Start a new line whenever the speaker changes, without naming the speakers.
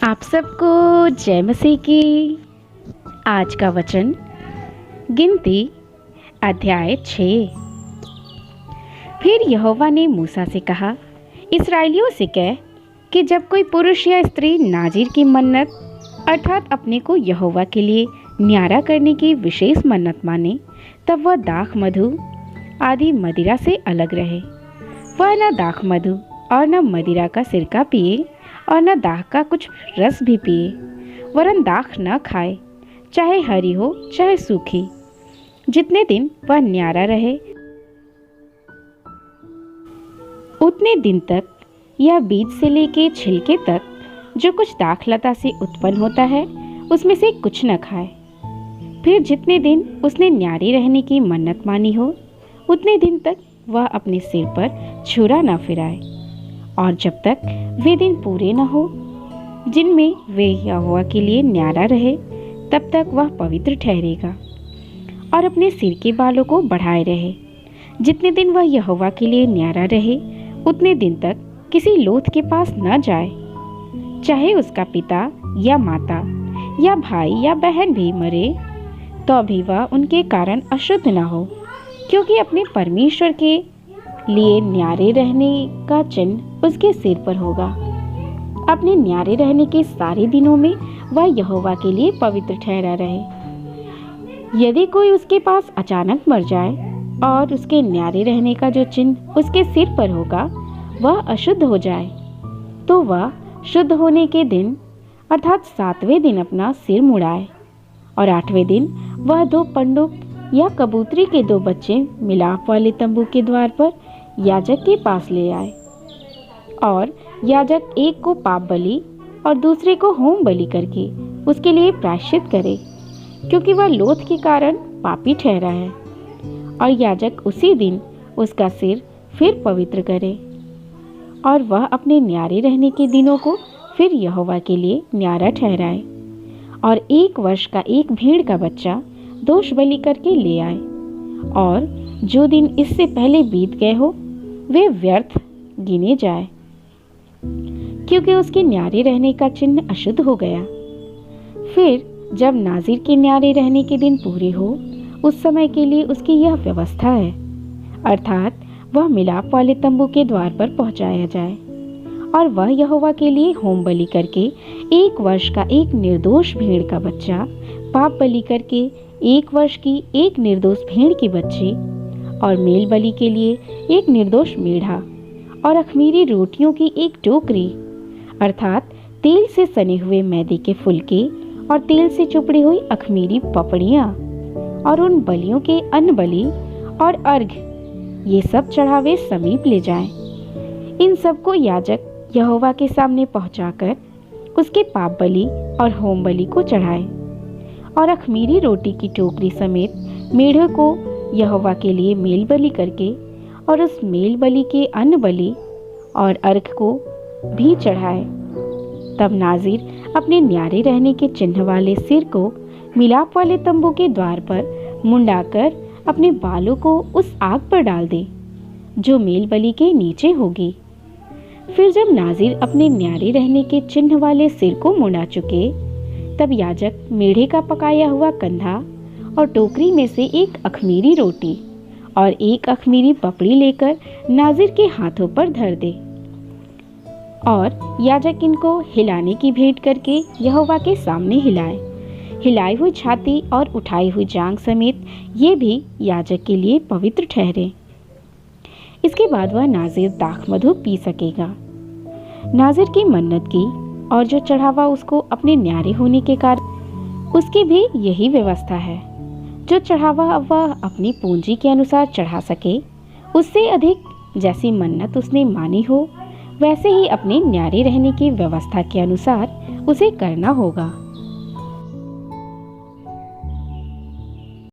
आप सबको जय मसीह की। आज का वचन गिनती अध्याय 6। फिर यहोवा ने मूसा से कहा, इस्राएलियों से कह कि जब कोई पुरुष या स्त्री नाज़ीर की मन्नत अर्थात अपने को यहोवा के लिए न्यारा करने की विशेष मन्नत माने, तब वह दाख मधु आदि मदिरा से अलग रहे। वह न दाख मधु और न मदिरा का सिरका पिए और न दाख का कुछ रस भी पिए, वरन दाख न खाए, चाहे हरी हो चाहे सूखी, जितने दिन वह न्यारा रहे उतने दिन तक। यह बीज से लेके छिलके तक जो कुछ दाख लता से उत्पन्न होता है उसमें से कुछ न खाए। फिर जितने दिन उसने न्यारी रहने की मन्नत मानी हो उतने दिन तक वह अपने सिर पर छुरा न फिराए, और जब तक वे दिन पूरे न हो जिनमें वे यहोवा के लिए न्यारा रहे, तब तक वह पवित्र ठहरेगा और अपने सिर के बालों को बढ़ाए रहे। जितने दिन वह यहोवा के लिए न्यारा रहे उतने दिन तक किसी लोथ के पास न जाए, चाहे उसका पिता या माता या भाई या बहन भी मरे, तो भी वह उनके कारण अशुद्ध न हो, क्योंकि अपने परमेश्वर के लिए न्यारे रहने का चिन्ह उसके सिर पर होगा। अपने न्यारे रहने के सारे दिनों में वह यहोवा के लिए पवित्र ठहरा रहे। यदि कोई उसके पास अचानक मर जाए और उसके न्यारे रहने का जो चिन्ह उसके सिर पर होगा वह अशुद्ध हो जाए, तो वह शुद्ध होने के दिन अर्थात 7वें दिन अपना सिर मुड़ाए, और 8वें दिन वह 2 पंडुक या कबूतरी के 2 बच्चे मिलाप वाले तंबू के द्वार पर याजक के पास ले आए, और याजक एक को पाप बलि और दूसरे को होम बलि करके उसके लिए प्रायश्चित करे, क्योंकि वह लोथ के कारण पापी ठहरा है। और याजक उसी दिन उसका सिर फिर पवित्र करे, और वह अपने न्यारे रहने के दिनों को फिर यहोवा के लिए न्यारा ठहराए, और 1 वर्ष का एक भेड़ का बच्चा दोष बलि करके ले आए, और जो दिन इससे पहले बीत गए हो वे व्यर्थ गिने जाए, क्योंकि उसके न्यारे रहने का चिन्ह अशुद्ध हो गया। फिर जब नाज़ीर के न्यारे रहने के दिन पूरे हो उस समय के लिए उसकी यह व्यवस्था है, अर्थात वह मिलाप वाले तंबू के द्वार पर पहुंचाया जाए, और वह यहोवा के लिए होम बलि करके 1 वर्ष का एक निर्दोष भेड़ का बच्चा, पाप बलि करके 1 वर्ष की एक निर्दोष भेड़ के बच्चे, और मेल बलि के लिए एक निर्दोष मेढ़ा, और अख़मीरी रोटियों की एक टोकरी अर्थात तेल से सने हुए मैदे के फुलके और तेल से चुपड़ी हुई अख़मीरी पपड़ियाँ, और उन बलियों के अन्न बलि और अर्घ, ये सब चढ़ावे समीप ले जाएं। इन सब को याजक यहोवा के सामने पहुंचाकर उसके पाप बलि और होम बलि को चढ़ाए, और अख़मीरी रोटी की टोकरी समेत मेढ़े को यहोवा के लिए मेल बलि करके और उस मेल बलि के अन्न बलि और अर्घ को भी चढ़ाए। तब नाज़ीर अपने न्यारे रहने के चिन्ह वाले सिर को मिलाप वाले तंबू के द्वार पर मुंडाकर अपने बालों को उस आग पर डाल दे जो मेल बलि के नीचे होगी। फिर जब नाज़ीर अपने न्यारे रहने के चिन्ह वाले सिर को मुंडा चुके, तब याजक मेढ़े का पकाया हुआ कंधा और टोकरी में से एक अख़मीरी रोटी और एक अख़मीरी पपड़ी लेकर नाज़ीर के हाथों पर धर दे, और याजक इनको हिलाने की भेंट करके यहोवा के सामने हिलाए। हिलाई हुई छाती और उठाई हुई जांघ समेत ये भी याजक के लिए पवित्र ठहरे। इसके बाद वह नाज़ीर दाख मधु पी सकेगा। नाज़ीर की मन्नत की और जो चढ़ावा उसको अपने न्यारे होने के कारण उसकी भी यही व्यवस्था है। जो चढ़ावा वह अपनी पूंजी के अनुसार चढ़ा सके, उससे अधिक जैसी मन्नत उसने मानी हो वैसे ही अपने न्यारे रहने की व्यवस्था के अनुसार उसे करना होगा।